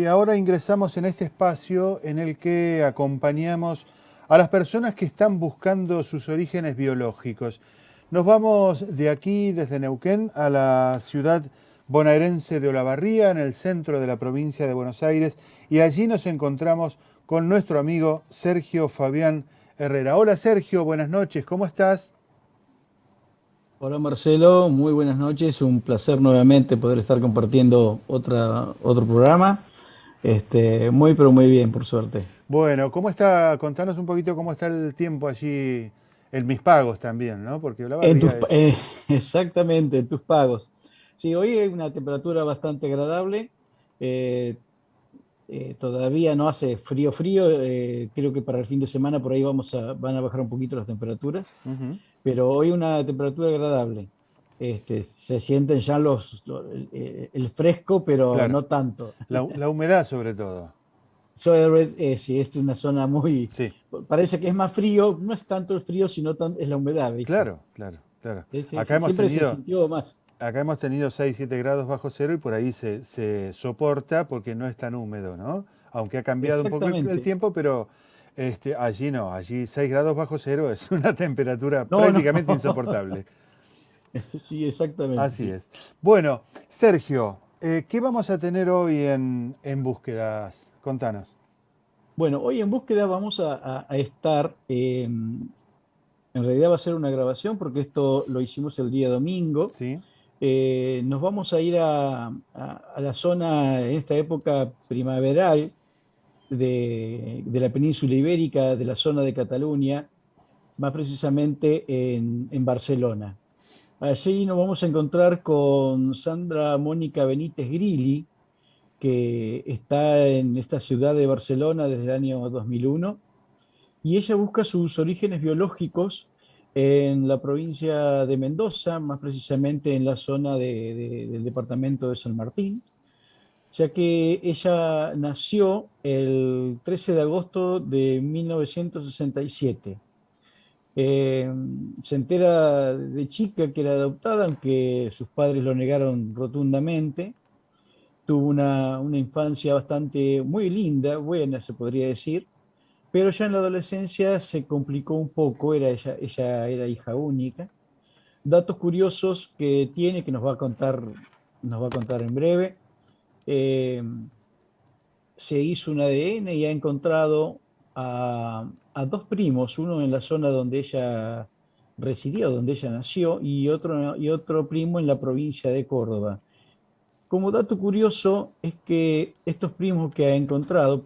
y ahora ingresamos en este espacio en el que acompañamos a las personas que están buscando sus orígenes biológicos. Nos vamos de aquí, desde Neuquén, a la ciudad bonaerense de Olavarría, en el centro de la provincia de Buenos Aires, y allí nos encontramos con nuestro amigo Sergio Fabián Herrera. Hola Sergio, buenas noches, ¿cómo estás? Hola Marcelo, muy buenas noches. Un placer nuevamente poder estar compartiendo otro programa. Muy pero muy bien, por suerte. Bueno, ¿cómo está? Contanos un poquito cómo está el tiempo allí en Mis Pagos también, ¿no? Porque En tus, Olavarría pa- es... eh, exactamente, en tus pagos. Sí, hoy hay una temperatura bastante agradable. eh, Todavía no hace frío frío. Creo que para el fin de semana por ahí van a bajar un poquito las temperaturas. Ujú. Pero hoy una temperatura agradable. Se sienten ya el fresco, pero Claro, no tanto. la humedad sobre todo. Sí, esta es una zona muy, Sí, parece que es más frío, no es tanto el frío, sino es la humedad, ¿viste? claro, claro, claro. Sí, sí, siempre se sintió más. Acá hemos tenido 6, 7 grados bajo cero y por ahí se soporta porque no es tan húmedo, ¿no? Aunque ha cambiado un poco el Exactamente. tiempo, pero allí no, allí 6 grados bajo cero es una temperatura No, no. prácticamente insoportable. Sí, exactamente, Así sí. es. Bueno, Sergio, ¿qué vamos a tener hoy en búsquedas? Contanos. Bueno, hoy en búsqueda vamos a estar, en realidad va a ser una grabación porque esto lo hicimos el día domingo. ¿Sí? Nos vamos a ir a la zona en esta época primaveral de la península ibérica, de la zona de Cataluña, más precisamente en Barcelona. Allí nos vamos a encontrar con Sandra Mónica Benítez Grilli, que está en esta ciudad de Barcelona desde el año 2001, y ella busca sus orígenes biológicos en la provincia de Mendoza, más precisamente en la zona del departamento de San Martín, ya que ella nació el 13 de agosto de 1967. Eh, Se entera de chica que era adoptada, aunque sus padres lo negaron rotundamente. Tuvo una infancia bastante muy linda, buena se podría decir, pero ya en la adolescencia se complicó un poco. Ella era hija única. Datos curiosos que tiene, que nos va a contar en breve. Eh, Se hizo un ADN y ha encontrado a dos primos, uno en la zona donde ella residió, donde ella nació, y otro primo en la provincia de Córdoba. Como dato curioso es que estos primos que ha encontrado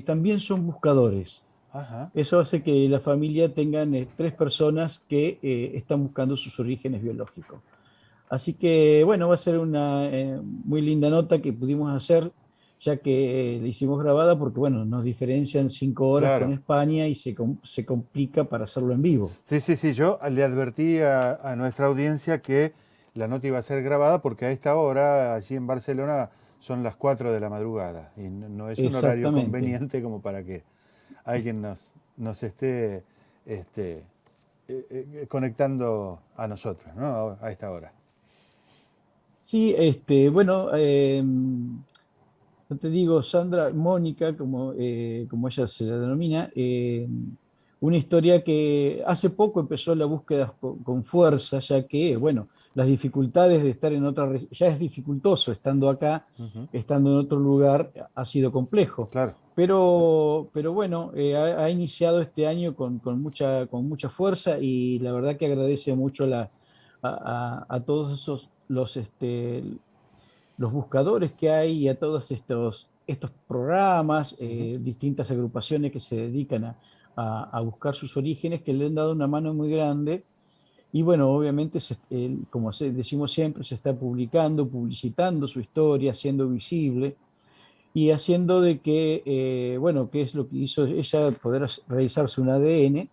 también son buscadores. Ajá. Eso hace que la familia tengan tres personas que están buscando sus orígenes biológicos. Así que, bueno, va a ser una muy linda nota que pudimos hacer, ya que la hicimos grabada, porque, bueno, nos diferencian 5 horas con Claro. España y se complica para hacerlo en vivo. Sí, sí, sí, yo le advertí a nuestra audiencia que la nota iba a ser grabada porque a esta hora, allí en Barcelona, son las 4 de la madrugada y no es un horario Exactamente. conveniente como para que alguien nos esté este, conectando a nosotros, ¿no? A esta hora. Sí, bueno, no te digo, Sandra, Mónica, como ella se la denomina, una historia que hace poco empezó la búsqueda con fuerza, ya que, bueno, las dificultades de estar en ya es dificultoso estando acá, Ujú. estando en otro lugar, ha sido complejo. Claro, Pero bueno, ha iniciado este año con mucha fuerza, y la verdad que agradece mucho a todos los buscadores que hay y a todos estos programas, ujú. distintas agrupaciones que se dedican a buscar sus orígenes, que le han dado una mano muy grande. Y bueno, obviamente, como decimos siempre, se está publicando, publicitando su historia, haciendo visible y haciendo de que, bueno, que es lo que hizo ella, poder realizarse un ADN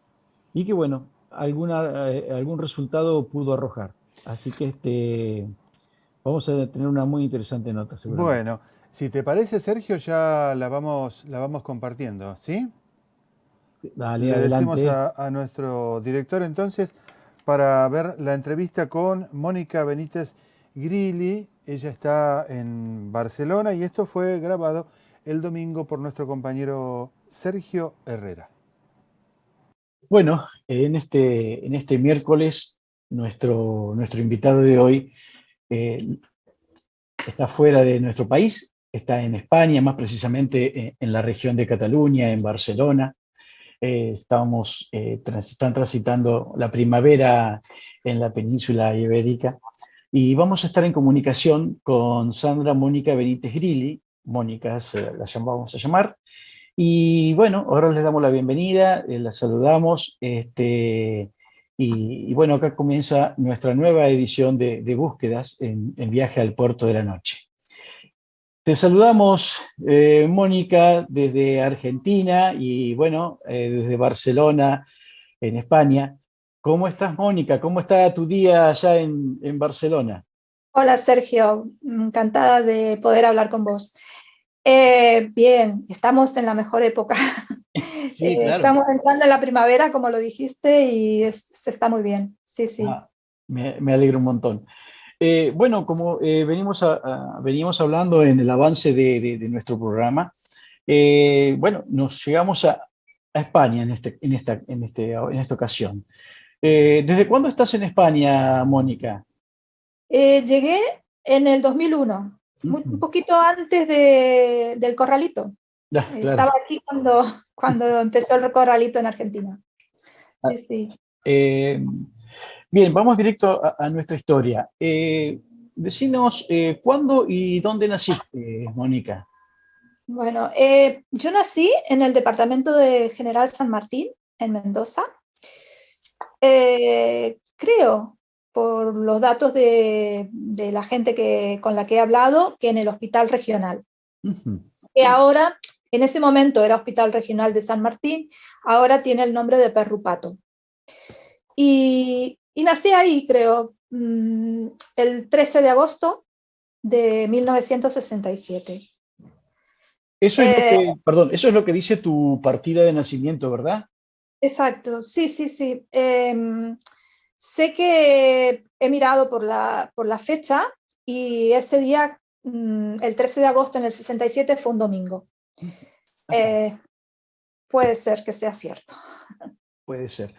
y que, bueno, algún resultado pudo arrojar. Así que vamos a tener una muy interesante nota seguramente. Bueno, si te parece, Sergio, ya la vamos compartiendo, ¿sí? Dale, Le decimos adelante. a nuestro director entonces para ver la entrevista con Mónica Benítez Grilli, Ella está en Barcelona y esto fue grabado el domingo por nuestro compañero Sergio Herrera. Bueno, en este miércoles, nuestro invitado de hoy eh, está fuera de nuestro país, está en España, más precisamente en la región de Cataluña, en Barcelona. Están transitando la primavera en la península ibérica y vamos a estar en comunicación con Sandra Mónica Benítez Grilli. Mónica vamos a llamar. Y bueno, ahora les damos la bienvenida, la saludamos, y bueno, acá comienza nuestra nueva edición de búsquedas en Viaje al Puerto de la Noche. Te saludamos, Mónica, desde Argentina y bueno, desde Barcelona, en España. ¿Cómo estás, Mónica? ¿Cómo está tu día allá en Barcelona? Hola Sergio, encantada de poder hablar con vos. Bien, estamos en la mejor época. Sí, claro. Estamos entrando en la primavera, como lo dijiste, y se está muy bien. Sí, sí. Ah, me alegro un montón. Bueno, como venimos hablando en el avance de nuestro programa, bueno, nos llegamos a España en esta ocasión. ¿Desde cuándo estás en España, Mónica? Llegué en el 2001, un Ujú. poquito antes del Corralito. Ah, claro. Estaba aquí cuando empezó el Corralito en Argentina. Ah, Sí, sí. eh, Bien, vamos directo a nuestra historia. Decinos, ¿cuándo y dónde naciste, Mónica? Bueno, yo nací en el departamento de General San Martín, en Mendoza. Creo, por los datos de la gente con la que he hablado, que en el hospital regional, Ujú. que ahora, en ese momento era Hospital Regional de San Martín, ahora tiene el nombre de Perrupato. Y nací ahí, creo, el 13 de agosto de 1967. Eso es lo Eh, que, perdón, eso es lo que dice tu partida de nacimiento, ¿verdad? exacto, sí, sí, sí. Sé que he mirado por la fecha y ese día, el 13 de agosto en el 67 fue un domingo. Ujú. Ajá, Eh, Puede ser que sea cierto. puede ser.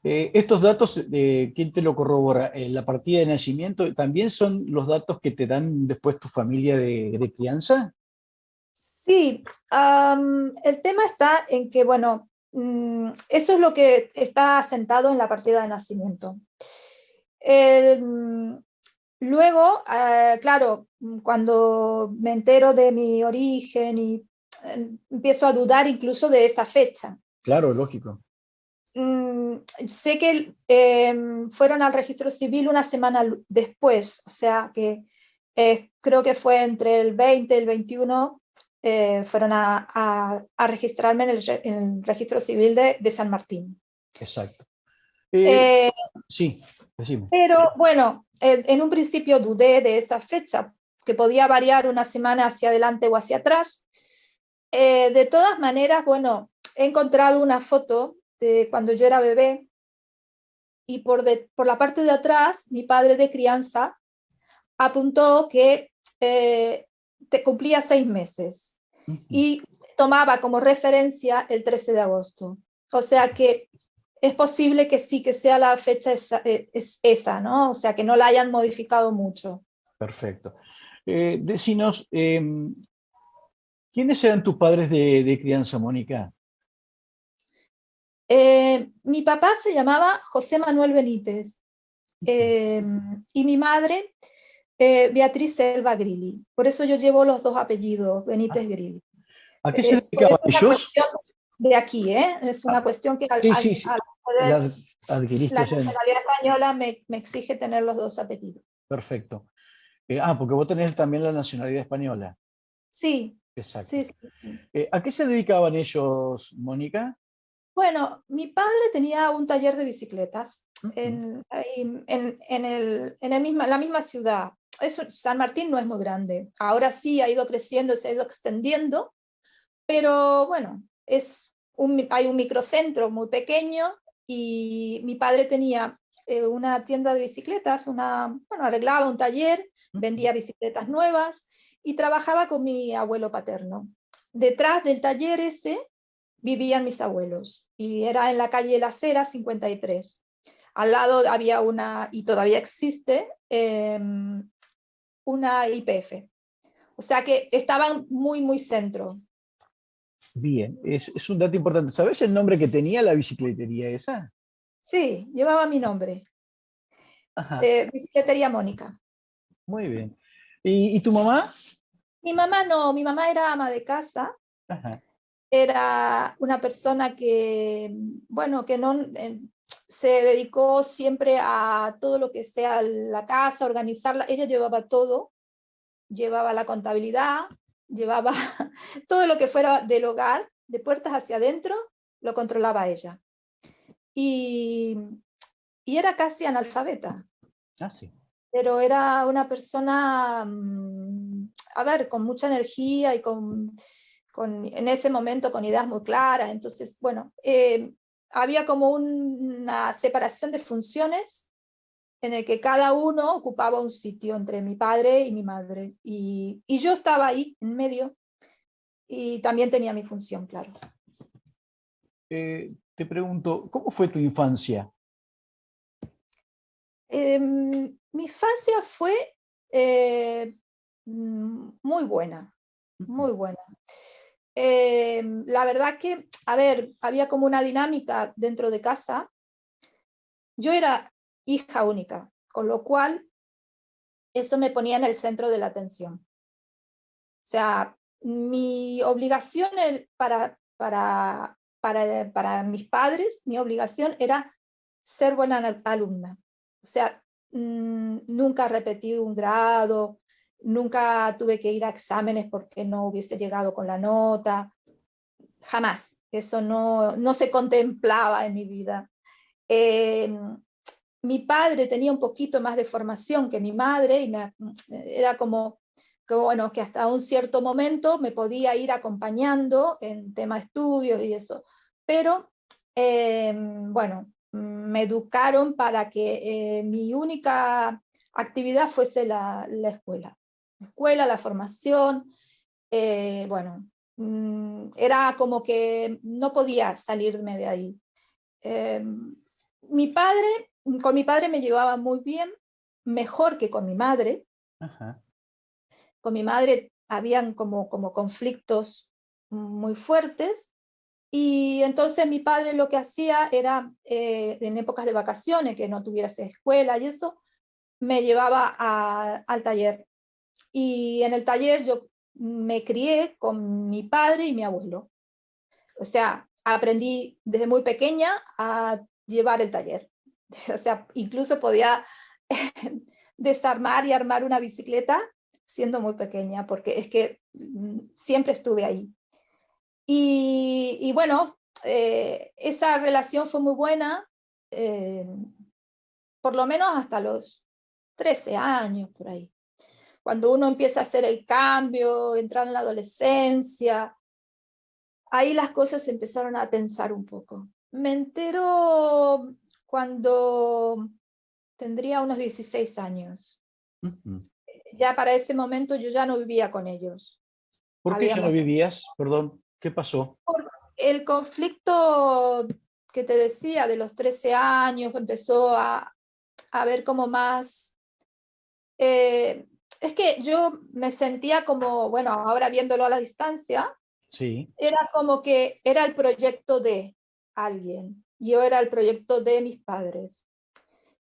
Estos datos, ¿quién te lo corrobora? ¿La partida de nacimiento también son los datos que te dan después tu familia de crianza? Sí, el tema está en que, bueno, eso es lo que está asentado en la partida de nacimiento. El, Luego, claro, cuando me entero de mi origen y empiezo a dudar incluso de esa fecha. Claro, lógico. Sé que fueron al registro civil una semana después, o sea que creo que fue entre el 20 y el 21, fueron a registrarme en el registro civil de San Martín. Exacto. Eh, Eh, sí, decime. pero bueno, en un principio dudé de esa fecha, que podía variar una semana hacia adelante o hacia atrás. De todas maneras, bueno, he encontrado una foto de cuando yo era bebé y por la parte de atrás, mi padre de crianza apuntó que te cumplía 6 meses Ujú. y tomaba como referencia el 13 de agosto. O sea que es posible que sí, que sea la fecha es esa, ¿no? O sea que no la hayan modificado mucho. Perfecto. Decinos, ¿quiénes eran tus padres de crianza, Mónica? Mi papá se llamaba José Manuel Benítez, eh, y mi madre, Beatriz Selva Grilli. Por eso yo llevo los dos apellidos, Benítez Grilli. ¿A qué se Es dedicaban una ellos? cuestión de aquí, ¿eh? Es Ah, una cuestión que sí, sí, sí. La adquiriste la allá en... nacionalidad española me exige tener los dos apellidos. Perfecto. Porque vos tenés también la nacionalidad española. Sí, Exacto. sí, sí, sí. ¿A qué se dedicaban ellos, Mónica? Bueno, mi padre tenía un taller de bicicletas Ujú. la misma ciudad. San Martín no es muy grande. Ahora sí ha ido creciendo, se ha ido extendiendo, pero bueno, hay un microcentro muy pequeño y mi padre tenía una tienda de bicicletas, bueno, arreglaba un taller, vendía bicicletas nuevas y trabajaba con mi abuelo paterno. Detrás del taller ese vivían mis abuelos y era en la calle La Cera 53. Al lado había y todavía existe, una YPF. O sea que estaban muy, muy centro. Bien, es un dato importante. ¿Sabes el nombre que tenía la bicicletería esa? Sí, llevaba mi nombre. Ajá, Bicicletería Mónica. muy bien. ¿Y tu mamá? Mi mamá no, mi mamá era ama de casa, Ajá. era una persona que, bueno, que no se dedicó siempre a todo lo que sea la casa, organizarla. Ella llevaba todo, llevaba la contabilidad, llevaba todo lo que fuera del hogar, de puertas hacia adentro, lo controlaba ella. Y, y era casi analfabeta, Ah, sí. pero era una persona, a ver, con mucha energía y en ese momento con ideas muy claras. Entonces, bueno, había como una separación de funciones en el que cada uno ocupaba un sitio entre mi padre y mi madre. Y yo estaba ahí en medio y también tenía mi función, claro. Te pregunto, ¿cómo fue tu infancia? Mi infancia fue muy buena, muy buena. La verdad que, a ver, había como una dinámica dentro de casa. Yo era hija única, con lo cual eso me ponía en el centro de la atención. O sea, mi obligación para mis padres, mi obligación era ser buena alumna. O sea, nunca repetí un grado, nunca tuve que ir a exámenes porque no hubiese llegado con la nota, jamás. Eso no se contemplaba en mi vida. Eh, Mi padre tenía un poquito más de formación que mi madre y era como que, bueno, que hasta un cierto momento me podía ir acompañando en tema de estudios y eso. Pero, bueno, me educaron para que mi única actividad fuese la escuela. La escuela, la formación, bueno, era como que no podía salirme de ahí. Eh, mi padre, con mi padre me llevaba muy bien, mejor que con mi madre. Ajá. Con mi madre habían como conflictos muy fuertes y entonces mi padre lo que hacía era, en épocas de vacaciones, que no tuviese escuela y eso, me llevaba al taller. Y en el taller yo me crié con mi padre y mi abuelo. O sea, aprendí desde muy pequeña a llevar el taller. O sea, incluso podía desarmar y armar una bicicleta siendo muy pequeña, porque es que siempre estuve ahí. Y bueno, esa relación fue muy buena, eh, por lo menos hasta los 13 años, por ahí. Cuando uno empieza a hacer el cambio, entrar en la adolescencia, ahí las cosas se empezaron a tensar un poco. Me entero cuando tendría unos 16 años. Ujú. Ya para ese momento yo ya no vivía con ellos. ¿Por qué ya no Habíamos, vivías? Perdón, ¿qué pasó? por el conflicto que te decía de los 13 años, empezó a ver como más... eh, es que yo me sentía como, bueno, ahora viéndolo a la distancia, Sí. era como que era el proyecto de alguien. Yo era el proyecto de mis padres.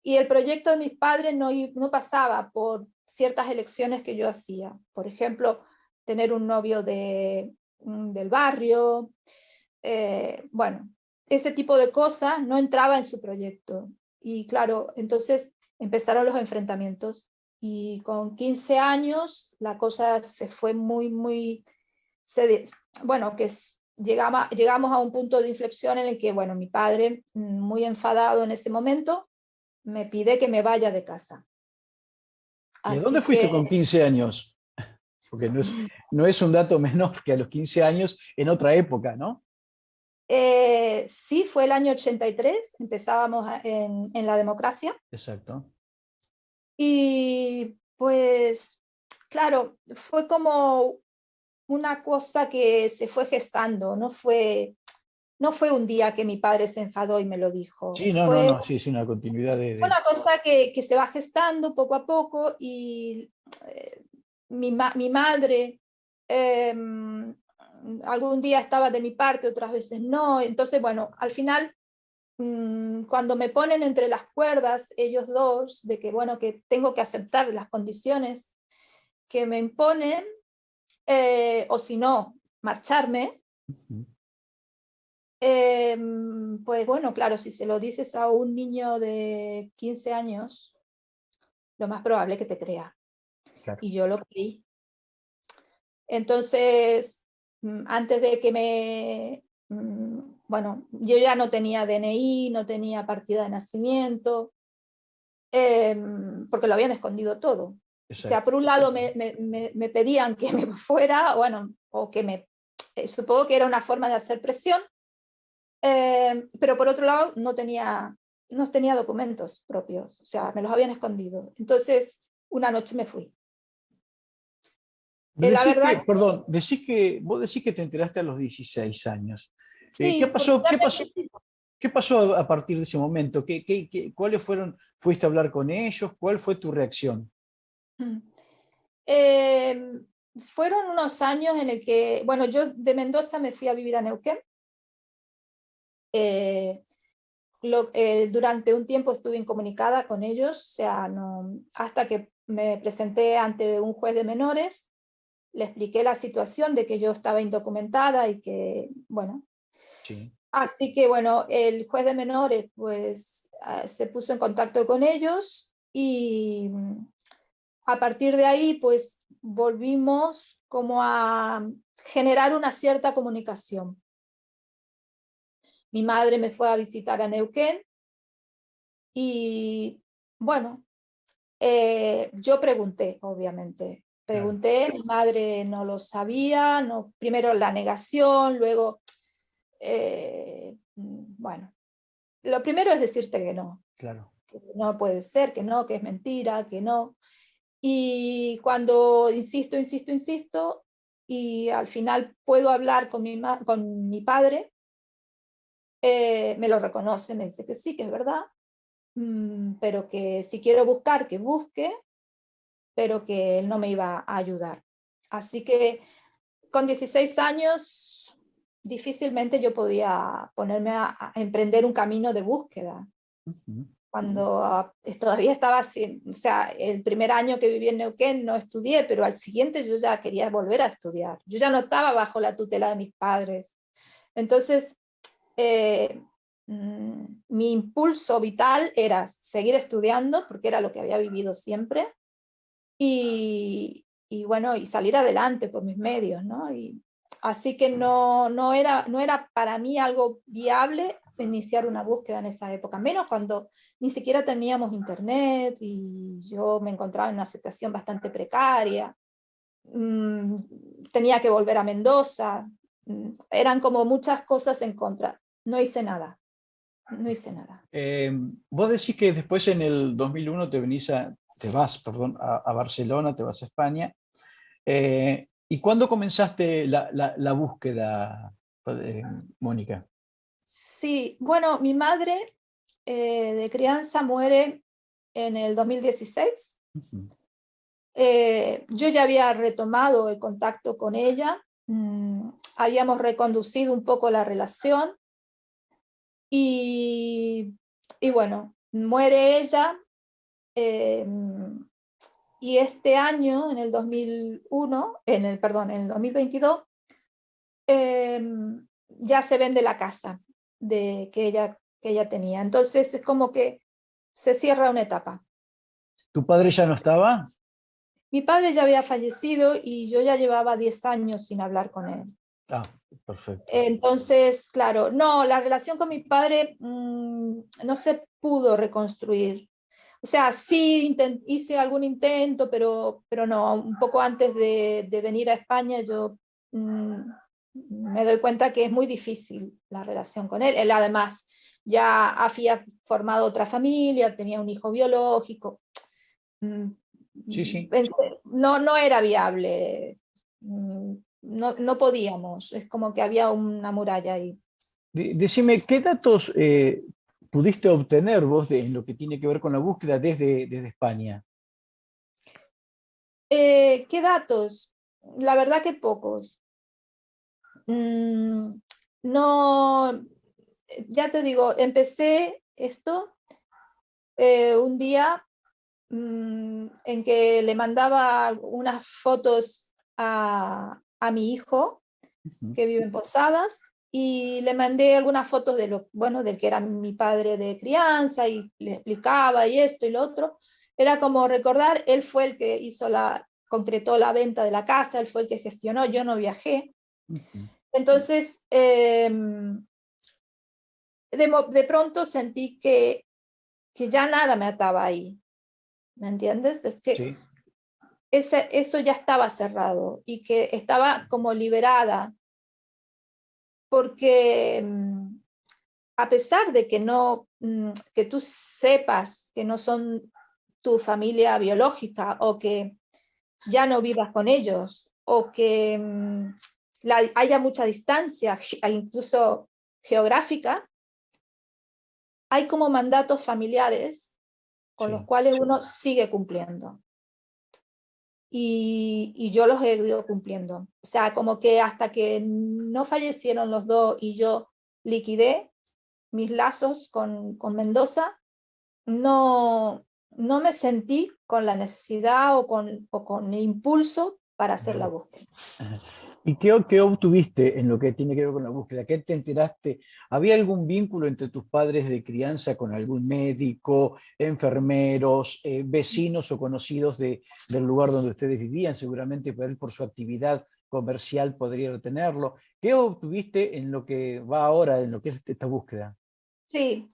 Y el proyecto de mis padres no pasaba por ciertas elecciones que yo hacía. Por ejemplo, tener un novio del barrio. Bueno, ese tipo de cosas no entraba en su proyecto. Y claro, entonces empezaron los enfrentamientos. Y con 15 años la cosa se fue muy, muy... bueno, llegamos a un punto de inflexión en el que, bueno, mi padre, muy enfadado en ese momento, me pide que me vaya de casa. ¿Y a dónde Así fuiste que con 15 años? Porque no es un dato menor que a los 15 años en otra época, ¿no? Sí, fue el año 83, empezábamos en la democracia. Exacto. Y pues, claro, fue como una cosa que se fue gestando, no fue un día que mi padre se enfadó y me lo dijo, Sí, no, no, fue no, sí, es una continuidad una cosa que se va gestando poco a poco y eh, mi madre eh, algún día estaba de mi parte, otras veces no, entonces bueno, al final cuando me ponen entre las cuerdas ellos dos, de que bueno, que tengo que aceptar las condiciones que me imponen, o si no, marcharme, Ujú. pues bueno, claro, si se lo dices a un niño de 15 años, lo más probable es que te crea. Claro. Y yo lo creí. Entonces, antes de que bueno, yo ya no tenía DNI, no tenía partida de nacimiento, porque lo habían escondido todo. O sea, Exacto. por un lado me pedían que me fuera, bueno, o que supongo que era una forma de hacer presión, pero por otro lado no tenía documentos propios, o sea, me los habían escondido. Entonces, una noche me fui. La Decís que, verdad, perdón, vos decís que te enteraste a los 16 años. ¿Qué sí, porque pasó? ya ¿Qué pasó? ¿Qué pasó a partir de ese momento? ¿Cuáles fueron? ¿Fuiste a hablar con ellos? ¿Cuál fue tu reacción? eh, fueron unos años en el que, bueno, yo de Mendoza me fui a vivir a Neuquén. Eh, durante un tiempo estuve incomunicada con ellos, o sea, no, hasta que me presenté ante un juez de menores, le expliqué la situación de que yo estaba indocumentada y que, bueno, Sí. así que bueno, el juez de menores pues se puso en contacto con ellos y a partir de ahí pues volvimos como a generar una cierta comunicación. Mi madre me fue a visitar a Neuquén y bueno, yo pregunté, obviamente. Claro. Pregunté, mi madre no lo sabía, no, primero la negación, luego, bueno, lo primero es decirte Claro. que no puede ser, que no, que es mentira, que no. Y cuando insisto, insisto, insisto, y al final puedo hablar con mi padre, me lo reconoce, me dice que sí, que es verdad, pero que si quiero buscar, que busque, pero que él no me iba a ayudar. Así que con 16 años difícilmente yo podía ponerme a emprender un camino de búsqueda. Ujú. Cuando todavía estaba así, o sea, el primer año que viví en Neuquén no estudié, pero al siguiente yo ya quería volver a estudiar. Yo ya no estaba bajo la tutela de mis padres. Entonces, eh, mi impulso vital era seguir estudiando, porque era lo que había vivido siempre, y bueno, y salir adelante por mis medios, ¿no? Y, así que no era para mí algo viable iniciar una búsqueda en esa época, menos cuando ni siquiera teníamos internet y yo me encontraba en una situación bastante precaria. Mm, Tenía que volver a Mendoza, eran como muchas cosas en contra. No hice nada, no hice nada. Eh, Vos decís que después en el 2001 te vas, perdón, a Barcelona, te vas a España. ¿Y cuándo comenzaste la búsqueda, eh, Mónica? Sí, bueno, mi madre de crianza muere en el 2016. Ujú. Yo ya había retomado el contacto con ella, habíamos reconducido un poco la relación y, y bueno, muere ella, eh, y este año, en el 2001, perdón, en el 2022, eh, ya se vende la casa que ella tenía. Entonces es como que se cierra una etapa. ¿Tu padre ya no estaba? Mi padre ya había fallecido y yo ya llevaba 10 años sin hablar con él. Ah, perfecto. Entonces, claro, no, la relación con mi padre no se pudo reconstruir. O sea, sí hice algún intento, pero no, un poco antes de venir a España yo me doy cuenta que es muy difícil la relación con él. Él además ya había formado otra familia, tenía un hijo biológico. Sí. No, no era viable. No, no podíamos. Es como que había una muralla ahí. Decime, ¿qué datos pudiste obtener vos en lo que tiene que ver con la búsqueda desde España? ¿Qué datos? La verdad que pocos. No, ya te digo, empecé esto un día en que le mandaba unas fotos a mi hijo, Ujú. que vive en Posadas, y le mandé algunas fotos de lo, bueno, del que era mi padre de crianza, y le explicaba y esto y lo otro. Era como recordar, él fue el que concretó la venta de la casa, él fue el que gestionó, yo no viajé. Ujú. Entonces, de pronto sentí que ya nada me ataba ahí, ¿me entiendes? Es que Sí. eso ya estaba cerrado y que estaba como liberada, porque a pesar de que no, que tú sepas que no son tu familia biológica o que ya no vivas con ellos o que haya mucha distancia, incluso geográfica, hay como mandatos familiares con los Sí. cuales uno sigue cumpliendo. Y yo los he ido cumpliendo. O sea, como que hasta que no fallecieron los dos y yo liquidé mis lazos con Mendoza, no me sentí con la necesidad o con el impulso para hacer la búsqueda. Ajá. ¿Y qué obtuviste en lo que tiene que ver con la búsqueda? ¿Qué te enteraste? ¿Había algún vínculo entre tus padres de crianza con algún médico, enfermeros, vecinos o conocidos del lugar donde ustedes vivían? Seguramente por su actividad comercial podría tenerlo. ¿Qué obtuviste en lo que va ahora, en lo que es esta búsqueda? Sí,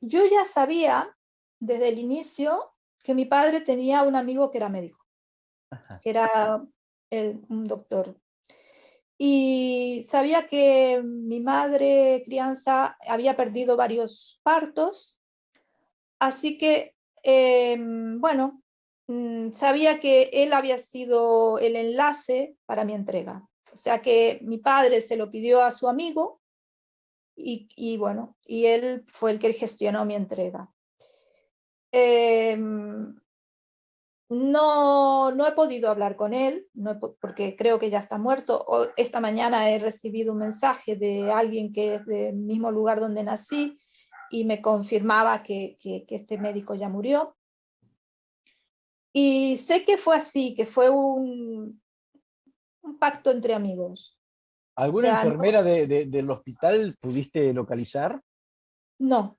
yo ya sabía desde el inicio que mi padre tenía un amigo que era médico, Ajá. que era un doctor. Y sabía que mi madre crianza había perdido varios partos, así que, bueno, sabía que él había sido el enlace para mi entrega. O sea que mi padre se lo pidió a su amigo y bueno, y él fue el que gestionó mi entrega. No he podido hablar con él, porque creo que ya está muerto. Esta mañana he recibido un mensaje de alguien que es del mismo lugar donde nací y me confirmaba que este médico ya murió. Y sé que fue así, que fue un pacto entre amigos. O ¿Alguna sea, enfermera del hospital pudiste localizar? no,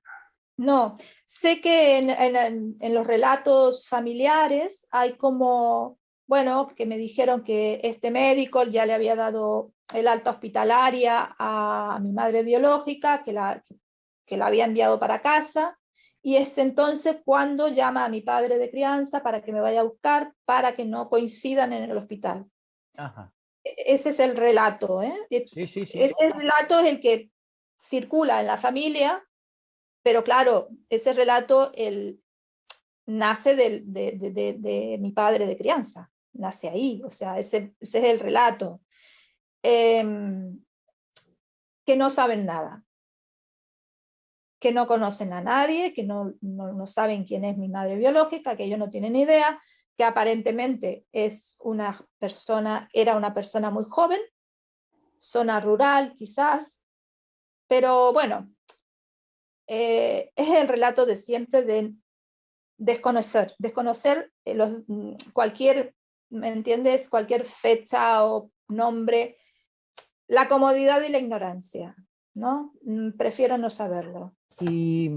no. Sé que en los relatos familiares hay como, bueno, que me dijeron que este médico ya le había dado el alta hospitalaria a mi madre biológica, que la había enviado para casa, y es entonces cuando llama a mi padre de crianza para que me vaya a buscar, para que no coincidan en el hospital. Ajá. Ese es el relato, ¿eh? Sí. Ese relato es el que circula en la familia, pero claro, ese relato nace de mi padre de crianza, nace ahí, o sea, ese es el relato. Eh, que no saben nada, que no conocen a nadie, que no saben quién es mi madre biológica, que ellos no tienen idea, que aparentemente era una persona muy joven, zona rural quizás, pero bueno, es el relato de siempre de desconocer cualquier, ¿me entiendes? Cualquier fecha o nombre, la comodidad y la ignorancia, ¿no? Prefiero no saberlo. Y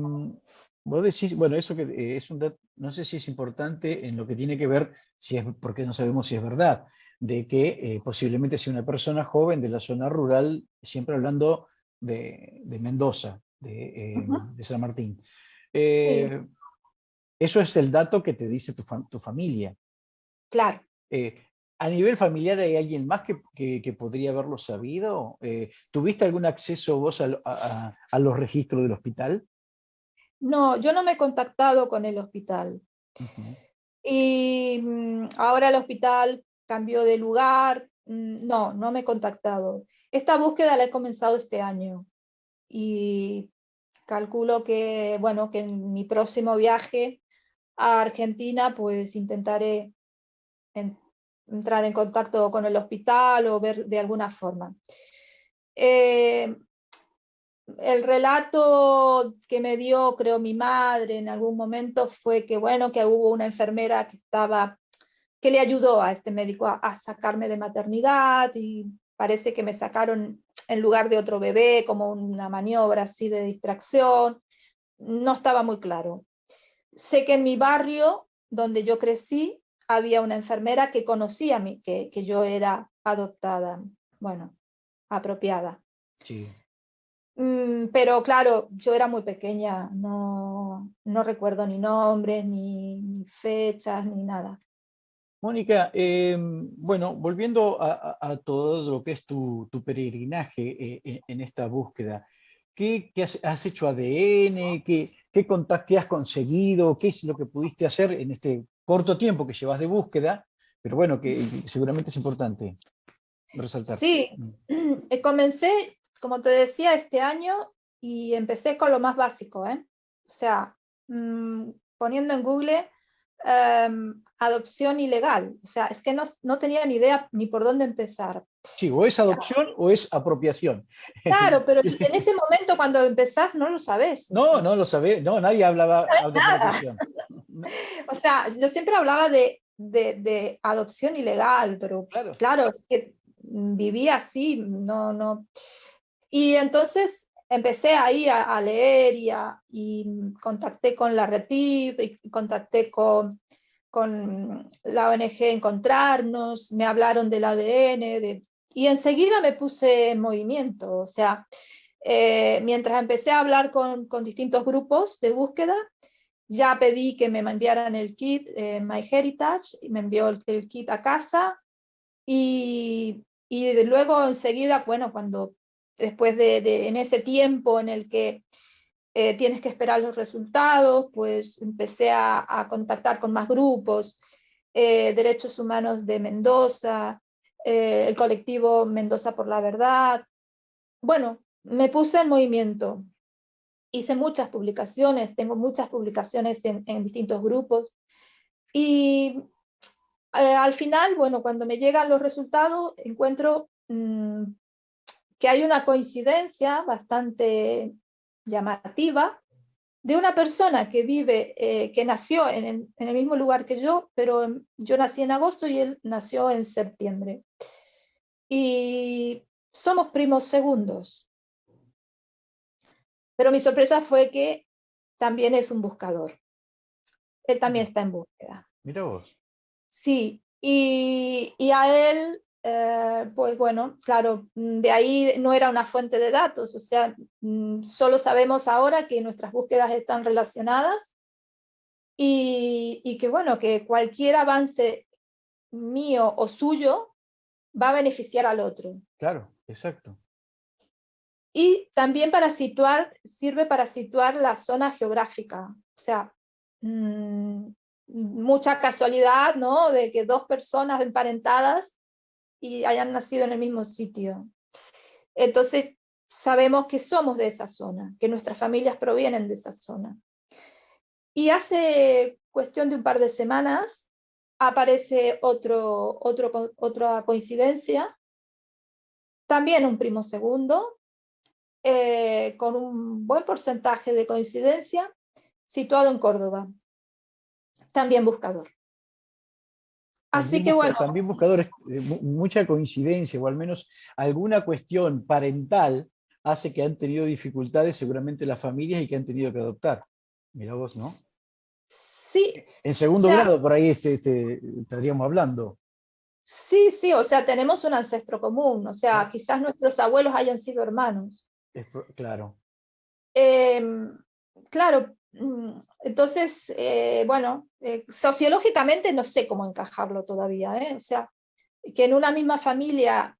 vos decís, bueno, eso que es un dato, no sé si es importante en lo que tiene que ver, si es, porque no sabemos si es verdad, de que posiblemente sea una persona joven de la zona rural, siempre hablando de Mendoza, Ujú. de San Martín. Sí, Eh, Eso es el dato que te dice tu familia. claro. Eh, ¿A nivel familiar hay alguien más que podría haberlo sabido? ¿Tuviste algún acceso vos a los registros del hospital? No, yo no me he contactado con el hospital. Ujú. Y ahora el hospital cambió de lugar. No, no me he contactado. Esta búsqueda la he comenzado este año y calculo que, bueno, que en mi próximo viaje a Argentina, pues intentaré entrar en contacto con el hospital o ver de alguna forma. Eh, el relato que me dio, creo, mi madre en algún momento fue que, bueno, que hubo una enfermera que le ayudó a este médico a sacarme de maternidad y parece que me sacaron en lugar de otro bebé, como una maniobra así de distracción. No estaba muy claro. Sé que en mi barrio, donde yo crecí, había una enfermera que conocía a mí, que yo era adoptada, bueno, apropiada. Sí. Pero claro, yo era muy pequeña, no recuerdo ni nombres, ni fechas, ni nada. Mónica, bueno, volviendo a todo lo que es tu peregrinaje en esta búsqueda, ¿qué has hecho ADN? ¿Qué has conseguido? ¿Qué es lo que pudiste hacer en este corto tiempo que llevas de búsqueda? Pero bueno, que seguramente es importante resaltar. Sí, comencé, como te decía, este año y empecé con lo más básico, ¿eh? O sea, poniendo en Google adopción ilegal. O sea, es que no tenía ni idea ni por dónde empezar. Sí, o es adopción o es apropiación. Claro, pero en ese momento cuando empezás no lo sabes No, eso. no lo sabés, no, nadie hablaba de Nada. apropiación. No, O sea, yo siempre hablaba de adopción ilegal, pero claro. claro, es que vivía así, no. Y entonces empecé ahí a leer y contacté con la REPIP, y contacté con la ONG Encontrarnos, me hablaron del ADN, y enseguida me puse en movimiento. O sea, mientras empecé a hablar con distintos grupos de búsqueda, ya pedí que me enviaran el kit MyHeritage, y me envió el kit a casa y luego enseguida, bueno, después en ese tiempo en el que tienes que esperar los resultados, pues empecé a contactar con más grupos, Derechos Humanos de Mendoza, el colectivo Mendoza por la Verdad. Bueno, me puse en movimiento. Hice muchas publicaciones, tengo muchas publicaciones en distintos grupos y al final, bueno, cuando me llegan los resultados, encuentro que hay una coincidencia bastante llamativa de una persona que vive, que nació en el mismo lugar que yo, pero yo nací en agosto y él nació en septiembre. Y somos primos segundos. Pero mi sorpresa fue que también es un buscador. Él también está en búsqueda. Mira vos. Sí, y a él, pues bueno, claro, de ahí no era una fuente de datos, o sea, solo sabemos ahora que nuestras búsquedas están relacionadas y que bueno, que cualquier avance mío o suyo va a beneficiar al otro. Claro, exacto. Y también sirve para situar la zona geográfica, o sea, mucha casualidad, ¿no? De que dos personas emparentadas y hayan nacido en el mismo sitio. Entonces, sabemos que somos de esa zona, que nuestras familias provienen de esa zona. Y hace cuestión de un par de semanas aparece otra coincidencia, también un primo segundo, con un buen porcentaje de coincidencia, situado en Córdoba, también buscador. Así que bueno, También buscadores, mucha coincidencia, o al menos alguna cuestión parental hace que han tenido dificultades seguramente las familias y que han tenido que adoptar. Mira vos, ¿no? sí, En o segundo sea, grado, por ahí estaríamos hablando. sí, o sea, tenemos un ancestro común, o sea, Claro, quizás nuestros abuelos hayan sido hermanos. claro. Em, claro, entonces, bueno, sociológicamente no sé cómo encajarlo todavía, ¿eh? O sea, que en una misma familia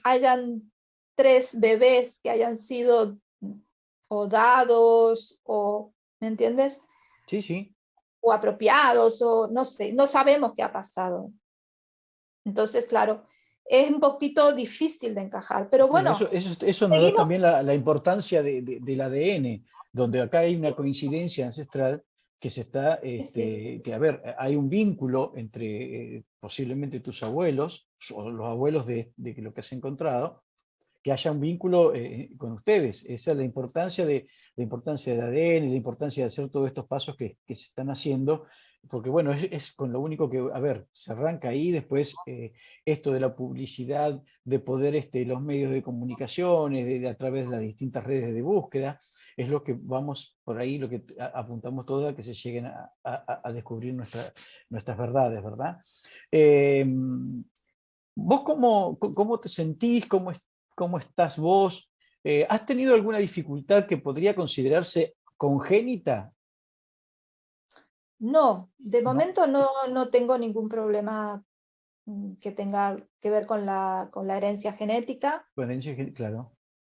hayan 3 bebés que hayan sido o dados, o, ¿me entiendes? Sí, sí. O apropiados, o no sé, no sabemos qué ha pasado. Entonces, claro, es un poquito difícil de encajar, pero Bueno, bueno, eso nos da seguimos. también la importancia del ADN, donde acá hay una coincidencia ancestral que se está, Sí, sí. que a ver, hay un vínculo entre posiblemente tus abuelos, o los abuelos de lo que has encontrado, que haya un vínculo con ustedes. Esa es la importancia del ADN, la importancia de hacer todos estos pasos que se están haciendo, porque bueno, es con lo único que, a ver, se arranca ahí, después esto de la publicidad, de poder los medios de comunicaciones, a través de las distintas redes de búsqueda, es lo que vamos por ahí, lo que apuntamos todos a que se lleguen a descubrir nuestras verdades, ¿verdad? Eh, ¿Vos cómo te sentís? ¿Cómo estás vos? ¿Has tenido alguna dificultad que podría considerarse congénita? No, de ¿No? momento no tengo ningún problema que tenga que ver con la herencia genética. Bueno, claro.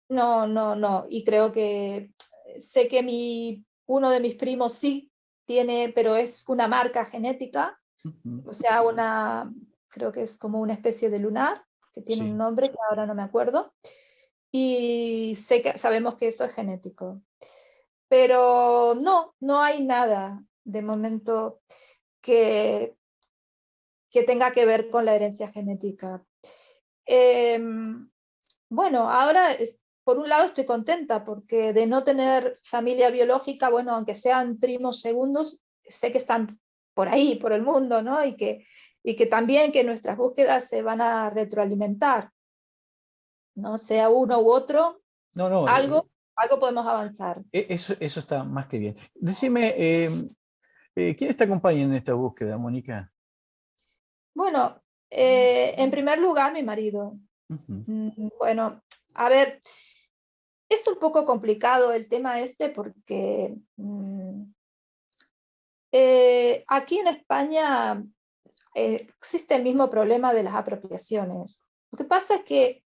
No. Y creo que sé que uno de mis primos sí tiene, pero es una marca genética, Ujú. o sea, creo que es como una especie de lunar, que tiene un Sí. nombre que ahora no me acuerdo, y sabemos que eso es genético. Pero no hay nada de momento que, que tenga que ver con la herencia genética. Bueno, ahora por un lado estoy contenta porque de no tener familia biológica, bueno, aunque sean primos segundos, sé que están por ahí, por el mundo, ¿no? Y que también que nuestras búsquedas se van a retroalimentar, ¿no? Sea uno u otro, No, no, algo podemos avanzar. eso está más que bien. Decime, ¿quiénes te acompañan en esta búsqueda, Mónica? Bueno, en primer lugar, mi marido. Ujú. Bueno, a ver, es un poco complicado el tema este porque aquí en España existe el mismo problema de las apropiaciones. Lo que pasa es que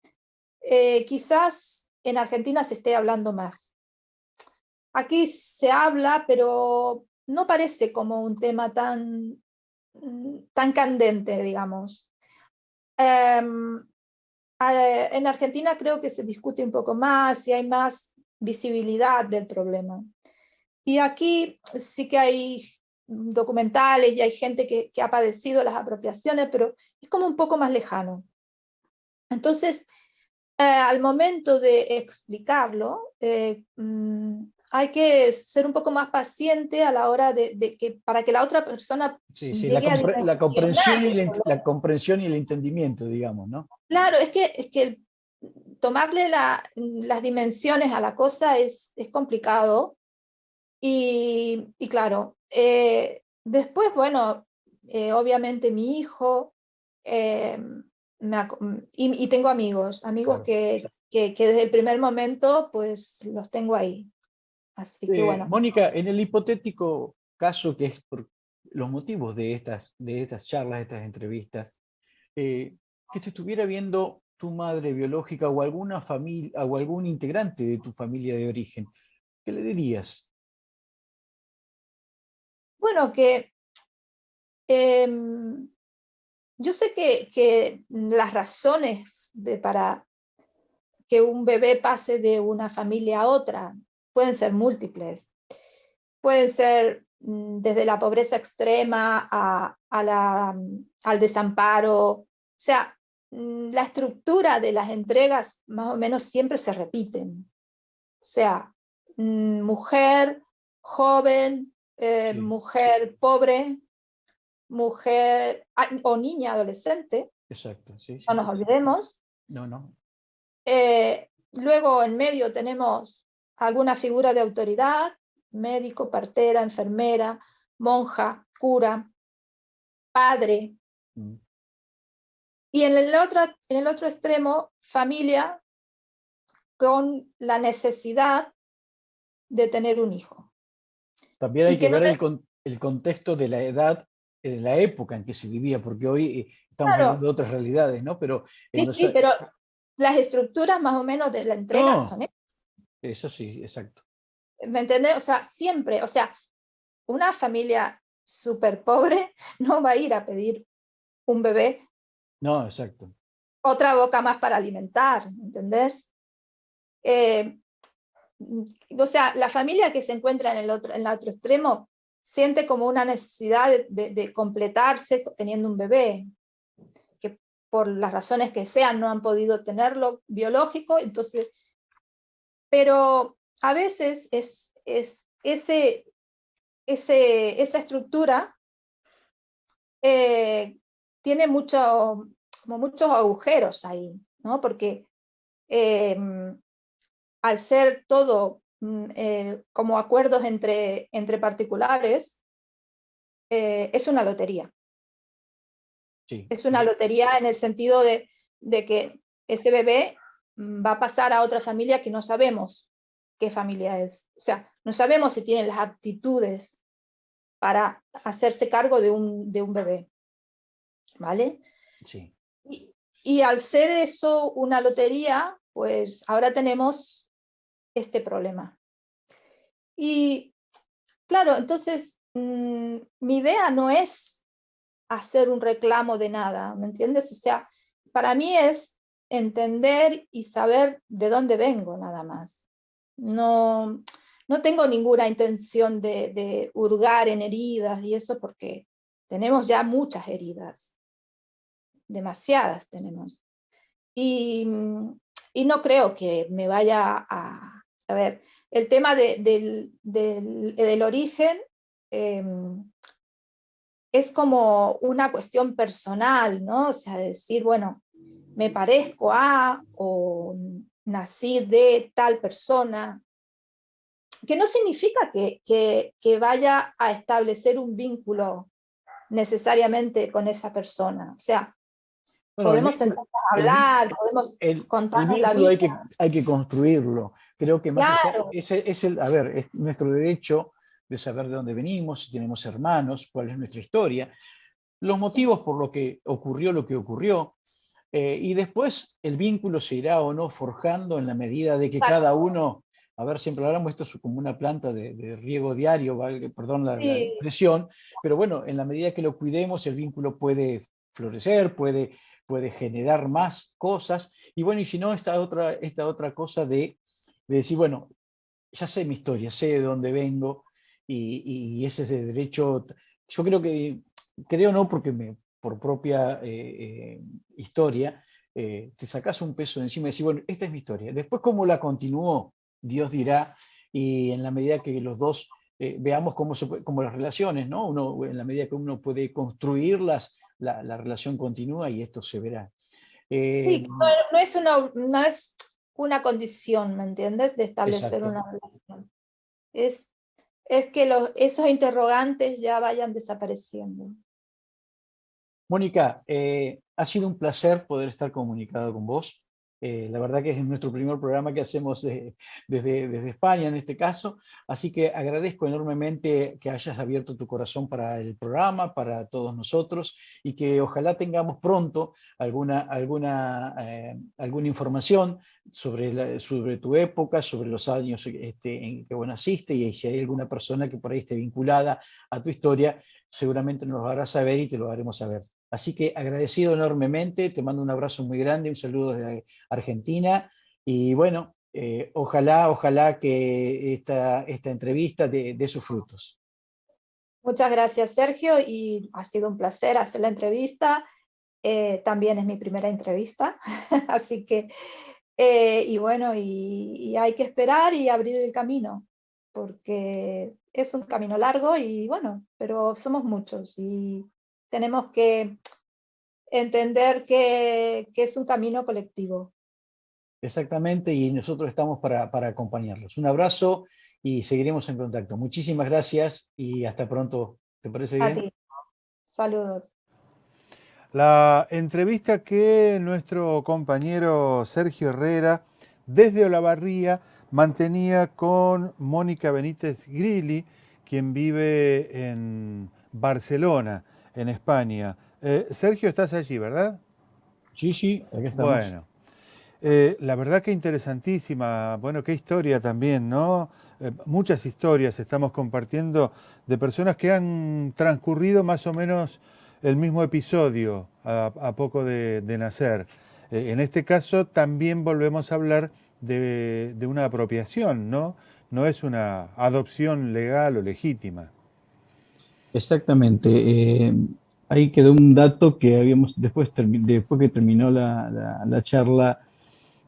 quizás en Argentina se esté hablando más. Aquí se habla, pero no parece como un tema tan candente, digamos. Em, en Argentina creo que se discute un poco más y hay más visibilidad del problema. Y aquí sí que hay documentales y hay gente que ha padecido las apropiaciones, pero es como un poco más lejano. Entonces, al momento de explicarlo, hay que ser un poco más paciente a la hora de que, para que la otra persona Sí, sí, llegue a la dimensionar comprensión el problema. la comprensión y el entendimiento, digamos, ¿no? Claro, es que tomarle las dimensiones a la cosa es complicado. Y claro, después, bueno, obviamente mi hijo, eh, y tengo amigos Claro. que desde el primer momento, pues los tengo ahí. Así que bueno, Mónica, en el hipotético caso que es por los motivos de estas charlas, de estas entrevistas, que te estuviera viendo tu madre biológica o alguna familia o algún integrante de tu familia de origen, ¿qué le dirías? bueno, que em, yo sé que las razones para que un bebé pase de una familia a otra pueden ser múltiples. Pueden ser desde la pobreza extrema al desamparo. O sea, la estructura de las entregas más o menos siempre se repiten. O sea, mujer joven, Sí, mujer pobre, mujer o niña adolescente, exacto, sí, no sí. nos olvidemos. No, no, Luego en medio tenemos alguna figura de autoridad, médico, partera, enfermera, monja, cura, padre. mm. Y en el otro extremo, familia con la necesidad de tener un hijo. También hay Y que que no ver el contexto de la edad, de la época en que se vivía, porque hoy estamos hablando Claro, de otras realidades, ¿no? Pero en sí, los... sí, pero las estructuras más o menos de la entrega No, son, eso sí, exacto. ¿me entendés? O sea, siempre, o sea, una familia súper pobre no va a ir a pedir un bebé, No, exacto. otra boca más para alimentar, ¿me entendés? Eh, o sea, la familia que se encuentra en el otro extremo siente como una necesidad de completarse teniendo un bebé, que por las razones que sean no han podido tenerlo biológico, entonces, pero a veces esa estructura tiene como muchos agujeros ahí, ¿no? Porque eh, al ser todo como acuerdos entre particulares, es una lotería. Sí. Es una lotería en el sentido de que ese bebé va a pasar a otra familia que no sabemos qué familia es. O sea, no sabemos si tiene las aptitudes para hacerse cargo de un bebé, ¿vale? Sí. Y al ser eso una lotería, pues ahora tenemos este problema. Y claro, entonces mi idea no es hacer un reclamo de nada, ¿me entiendes? O sea, para mí es entender y saber de dónde vengo nada más. No, no tengo ninguna intención de hurgar en heridas y eso porque tenemos ya muchas heridas, demasiadas tenemos. Y, y no creo que me vaya a ver, el tema del origen eh, es como una cuestión personal, ¿no? O sea, decir, bueno, me parezco a o nací de tal persona, que no significa que vaya a establecer un vínculo necesariamente con esa persona. O sea, Bueno, podemos sentarnos a el vínculo, hablar, podemos el contarnos la vínculo vida. hay que construirlo. Creo que más allá, Claro, es el, a ver, es nuestro derecho de saber de dónde venimos, si tenemos hermanos, cuál es nuestra historia, los sí, motivos por lo que ocurrió, y después el vínculo se irá o no forjando en la medida de que cada exacto. uno, a ver, siempre hablamos, esto es como una planta de riego diario, perdón la Sí, expresión, pero bueno, en la medida que lo cuidemos, el vínculo puede florecer, puede generar más cosas, y bueno, y si no, esta otra cosa de decir, bueno, ya sé mi historia, sé de dónde vengo, y ese es el derecho, yo creo no porque por propia historia, te sacas un peso de encima y decís, bueno, esta es mi historia. Después, cómo la continuó, Dios dirá, y en la medida que los dos veamos cómo las relaciones, ¿no? Uno, en la medida que uno puede construirlas, la relación continúa y esto se verá. Eh, sí, no es una condición, ¿me entiendes? De establecer exacto. una relación. Es, es que esos interrogantes ya vayan desapareciendo. Mónica, ha sido un placer poder estar comunicado con vos. La verdad que es nuestro primer programa que hacemos desde España en este caso, así que agradezco enormemente que hayas abierto tu corazón para el programa, para todos nosotros, y que ojalá tengamos pronto alguna información sobre tu época, sobre los años en que vos naciste, y si hay alguna persona que por ahí esté vinculada a tu historia, seguramente nos lo harás saber y te lo haremos saber. Así que agradecido enormemente, te mando un abrazo muy grande, un saludo desde Argentina, y bueno, ojalá que esta entrevista dé sus frutos. Muchas gracias, Sergio, y ha sido un placer hacer la entrevista. También es mi primera entrevista, así que, y bueno, y hay que esperar y abrir el camino, porque es un camino largo y bueno, pero somos muchos y tenemos que entender que es un camino colectivo. Exactamente, y nosotros estamos para acompañarlos. Un abrazo y seguiremos en contacto. Muchísimas gracias y hasta pronto. ¿Te parece A bien? ti, saludos. La entrevista que nuestro compañero Sergio Herrera desde Olavarría mantenía con Mónica Benítez Grilli, quien vive en Barcelona, en España. Sergio, estás allí, ¿verdad? Sí, sí, acá estamos. Bueno, la verdad que interesantísima, bueno, qué historia también, ¿no? Muchas historias estamos compartiendo de personas que han transcurrido más o menos el mismo episodio a poco de nacer. En este caso también volvemos a hablar de una apropiación, ¿no? No es una adopción legal o legítima. Exactamente. Ahí quedó un dato que habíamos, después que terminó la charla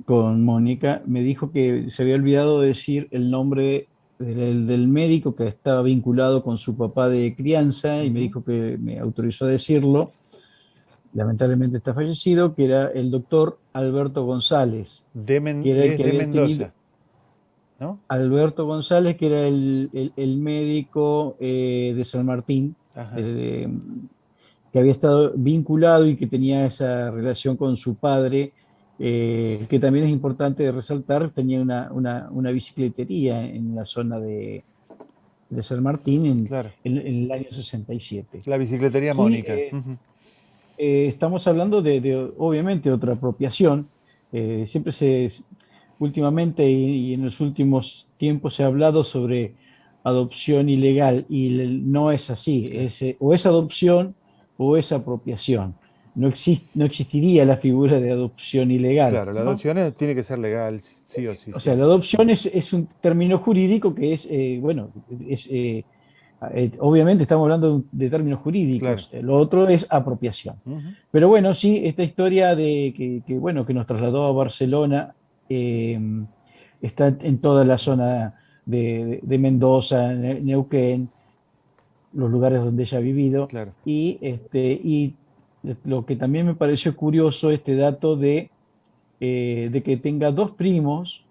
con Mónica, me dijo que se había olvidado de decir el nombre del médico que estaba vinculado con su papá de crianza y me Ujú. dijo que me autorizó a decirlo. Lamentablemente está fallecido, que era el doctor Alberto González, que era el Es que de había tenido, Mendoza, ¿no? Alberto González, que era el médico de San Martín, Ajá, eh, que había estado vinculado y que tenía esa relación con su padre, que también es importante resaltar, tenía una bicicletería en la zona de San Martín claro. en el año 67. La bicicletería Y Mónica. Ujú. estamos hablando obviamente, otra apropiación. Siempre últimamente y en los últimos tiempos se ha hablado sobre adopción ilegal y no es así. Claro, O es adopción o es apropiación. No existiría la figura de adopción ilegal, claro, la ¿no? adopción tiene que ser legal, sí o sí, O sea, la siempre. adopción es un término jurídico que es, bueno, es, obviamente estamos hablando de términos Claro. jurídicos, lo otro es apropiación. Ujú. Pero bueno, sí, esta historia de bueno, que nos trasladó a Barcelona eh, está en toda la zona de Mendoza, Neuquén, los lugares donde ella ha vivido. Claro. Y lo que también me pareció curioso, este dato de que tenga dos primos,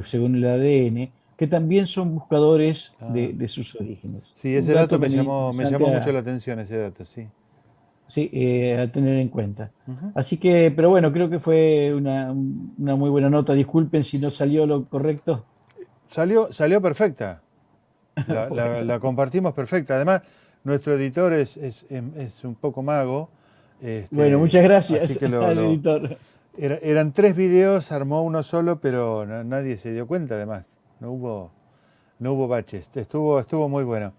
según el ADN, que también son buscadores Ah, de sus orígenes. sí, Un ese dato dato también me interesante llamó mucho la atención, ese dato, sí. sí, a tener en cuenta. Ujú. Así que, pero bueno, creo que fue una muy buena nota. Disculpen si no salió lo correcto. Salió perfecta. Bueno, La compartimos perfecta. Además, nuestro editor es un poco mago, bueno, muchas así gracias que al editor. eran 3 videos, armó uno solo, pero nadie se dio cuenta además. No hubo baches. Estuvo muy bueno.